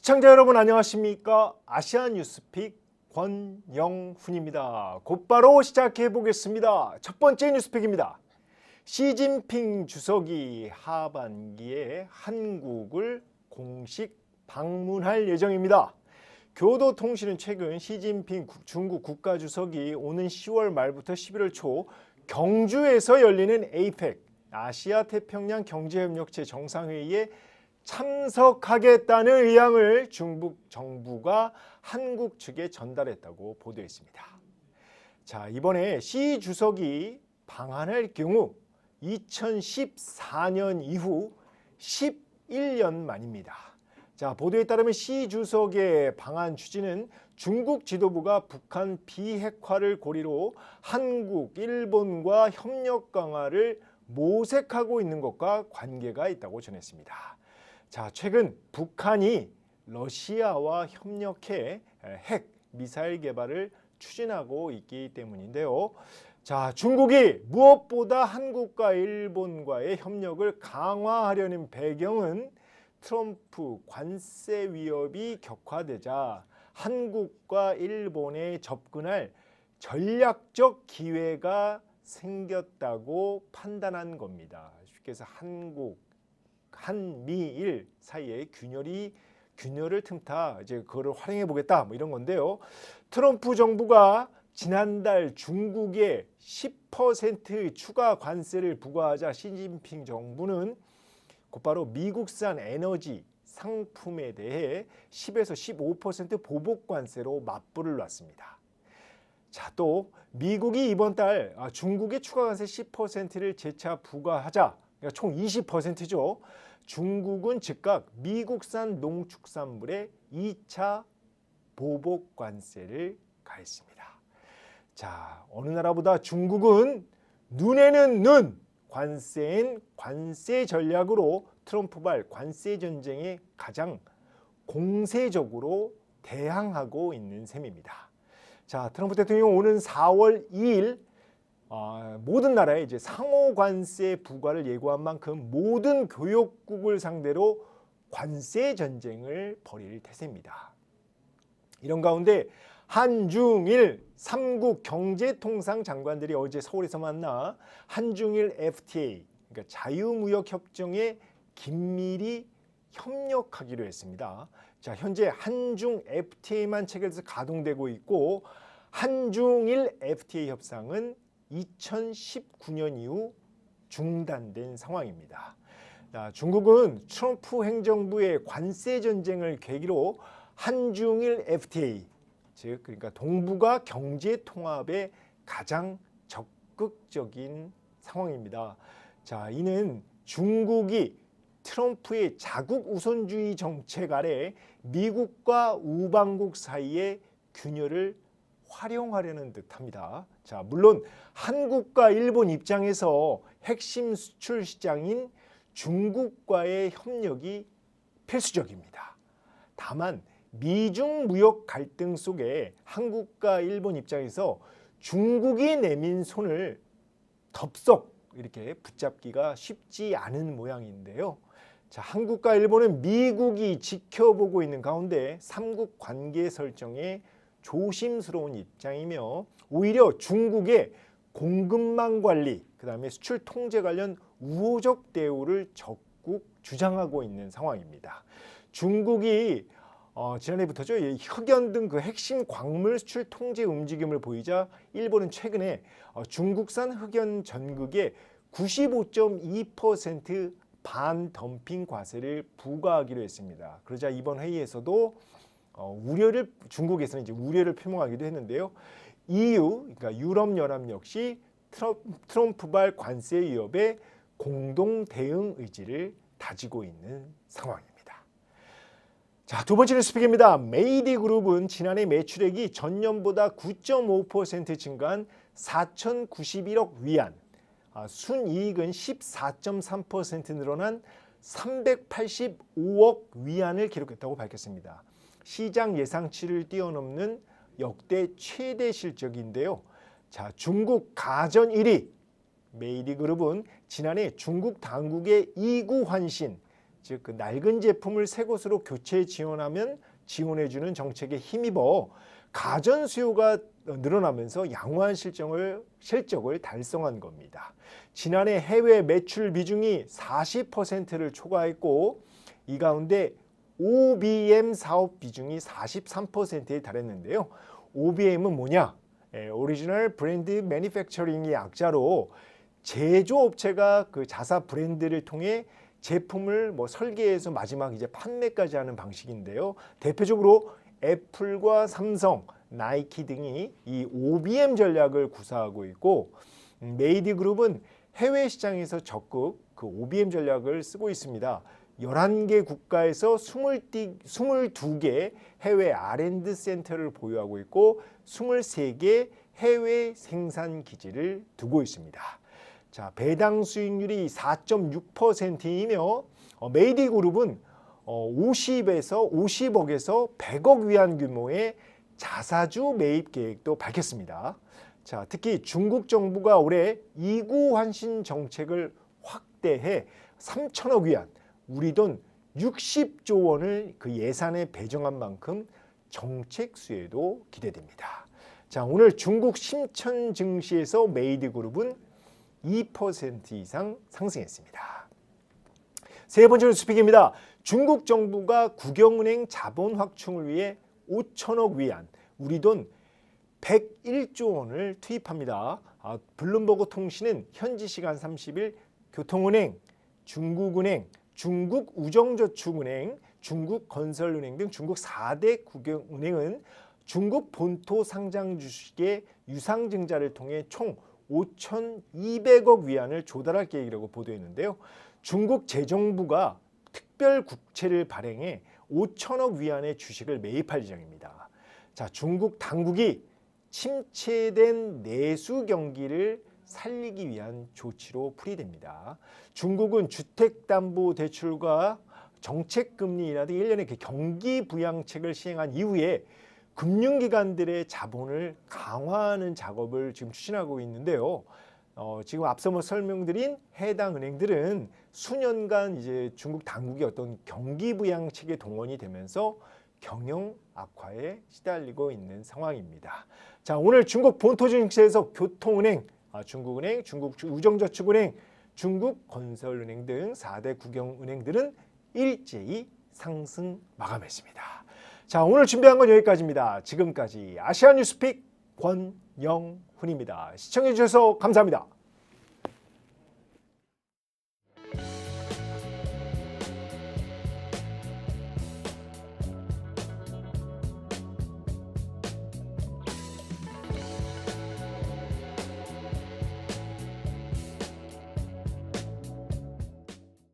시청자 여러분 안녕하십니까? 아시아 뉴스픽 권영훈입니다. 곧바로 시작해 보겠습니다. 첫 번째 뉴스픽입니다. 시진핑 주석이 하반기에 한국을 공식 방문할 예정입니다. 교도통신은 최근 시진핑 중국 국가주석이 오는 10월 말부터 11월 초 경주에서 열리는 APEC 아시아 태평양 경제협력체 정상회의에 참석하겠다는 의향을 중국 정부가 한국 측에 전달했다고 보도했습니다. 자, 이번에 시 주석이 방한할 경우 2014년 이후 11년 만입니다. 자, 보도에 따르면 시 주석의 방한 추진은 중국 지도부가 북한 비핵화를 고리로 한국, 일본과 협력 강화를 모색하고 있는 것과 관계가 있다고 전했습니다. 자, 최근 북한이 러시아와 협력해 핵 미사일 개발을 추진하고 있기 때문인데요. 자, 중국이 무엇보다 한국과 일본과의 협력을 강화하려는 배경은 트럼프 관세 위협이 격화되자 한국과 일본에 접근할 전략적 기회가 생겼다고 판단한 겁니다. 쉽게 해서 한미일 사이에 균열을 틈타 이제 그거를 활용해 보겠다 뭐 이런 건데요. 트럼프 정부가 지난달 중국에 10% 추가 관세를 부과하자 시진핑 정부는 곧바로 미국산 에너지 상품에 대해 10에서 15% 보복 관세로 맞불을 놨습니다. 자, 또 미국이 이번 달 중국의 추가 관세 10%를 재차 부과하자, 그러니까 총 20%죠. 중국은 즉각 미국산 농축산물에 2차 보복 관세를 가했습니다. 자, 어느 나라보다 중국은 눈에는 눈, 관세엔 관세 전략으로 트럼프발 관세 전쟁에 가장 공세적으로 대항하고 있는 셈입니다. 자, 트럼프 대통령 오는 4월 2일 모든 나라에 이제 상호 관세 부과를 예고한 만큼 모든 교역국을 상대로 관세 전쟁을 벌일 태세입니다. 이런 가운데 한중일 3국 경제통상 장관들이 어제 서울에서 만나 한중일 FTA, 그러니까 자유무역협정에 긴밀히 협력하기로 했습니다. 자, 현재 한중 FTA만 체결돼서 가동되고 있고 한중일 FTA 협상은 2019년 이후 중단된 상황입니다. 자, 중국은 트럼프 행정부의 관세 전쟁을 계기로 한중일 FTA, 즉 그러니까 동북아 경제 통합에 가장 적극적인 상황입니다. 자, 이는 중국이 트럼프의 자국 우선주의 정책 아래 미국과 우방국 사이의 균열을 활용하려는 듯합니다. 자, 물론 한국과 일본 입장에서 핵심 수출 시장인 중국과의 협력이 필수적입니다. 다만 미중 무역 갈등 속에 한국과 일본 입장에서 중국이 내민 손을 덥석 이렇게 붙잡기가 쉽지 않은 모양인데요. 자, 한국과 일본은 미국이 지켜보고 있는 가운데 3국 관계 설정에 조심스러운 입장이며 오히려 중국의 공급망 관리, 그다음에 수출 통제 관련 우호적 대우를 적극 주장하고 있는 상황입니다. 중국이 지난해부터죠. 흑연 등 그 핵심 광물 수출 통제 움직임을 보이자 일본은 최근에 중국산 흑연 전극에 95.2% 반덤핑 과세를 부과하기로 했습니다. 그러자 이번 회의에서도 중국에서는 이제 우려를 표명하기도 했는데요. EU, 그러니까 유럽연합 역시 트럼프발 관세 위협에 공동 대응 의지를 다지고 있는 상황입니다. 자, 두 번째 뉴스픽입니다. 메이디그룹은 지난해 매출액이 전년보다 9.5% 증가한 4,091억 위안, 순이익은 14.3% 늘어난 385억 위안을 기록했다고 밝혔습니다. 시장 예상치를 뛰어넘는 역대 최대 실적인데요. 자, 중국 가전 1위 메이디그룹은 지난해 중국 당국의 2구 환신, 즉 그 낡은 제품을 새 것으로 교체 지원해주는 정책에 힘입어 가전 수요가 늘어나면서 양호한 실적을 달성한 겁니다. 지난해 해외 매출 비중이 40%를 초과했고 이 가운데 OBM 사업 비중이 43%에 달했는데요. OBM은 뭐냐? 오리지널 브랜드 매니팩처링의 약자로 제조업체가 그 자사 브랜드를 통해 제품을 설계해서 마지막 이제 판매까지 하는 방식인데요. 대표적으로 애플과 삼성, 나이키 등이 이 OBM 전략을 구사하고 있고 메이디그룹은 해외 시장에서 적극 그 OBM 전략을 쓰고 있습니다. 11개 국가에서 22개 해외 R&D 센터를 보유하고 있고 23개 해외 생산 기지를 두고 있습니다. 자, 배당 수익률이 4.6%이며 메이디그룹은 50억에서 100억 위안 규모의 자사주 매입 계획도 밝혔습니다. 자, 특히 중국 정부가 올해 2구 환신 정책을 확대해 3천억 위안, 우리 돈 60조 원을 그 예산에 배정한 만큼 정책 수혜도 기대됩니다. 자, 오늘 중국 심천 증시에서 메이드그룹은 2% 이상 상승했습니다. 세 번째 뉴스픽입니다. 중국 정부가 국영은행 자본 확충을 위해 5천억 위안, 우리 돈 101조 원을 투입합니다. 블룸버그 통신은 현지 시간 30일 교통은행, 중국은행, 중국우정저축은행, 중국건설은행 등 중국 4대 국영은행은 중국 본토 상장 주식의 유상증자를 통해 총 5,200억 위안을 조달할 계획이라고 보도했는데요. 중국 재정부가 특별 국채를 발행해 5천억 위안의 주식을 매입할 예정입니다. 자, 중국 당국이 침체된 내수 경기를 살리기 위한 조치로 풀이됩니다. 중국은 주택담보대출과 정책금리 인하 등 1년의 경기 부양책을 시행한 이후에 금융기관들의 자본을 강화하는 작업을 지금 추진하고 있는데요. 지금 앞서 설명드린 해당 은행들은 수년간 이제 중국 당국의 어떤 경기 부양책에 동원이 되면서 경영 악화에 시달리고 있는 상황입니다. 자, 오늘 중국 본토 증시에서 교통은행, 중국은행, 중국우정저축은행, 중국건설은행 등 4대 국영은행들은 일제히 상승 마감했습니다. 자, 오늘 준비한 건 여기까지입니다. 지금까지 아시아뉴스픽 권영훈입니다. 시청해 주셔서 감사합니다.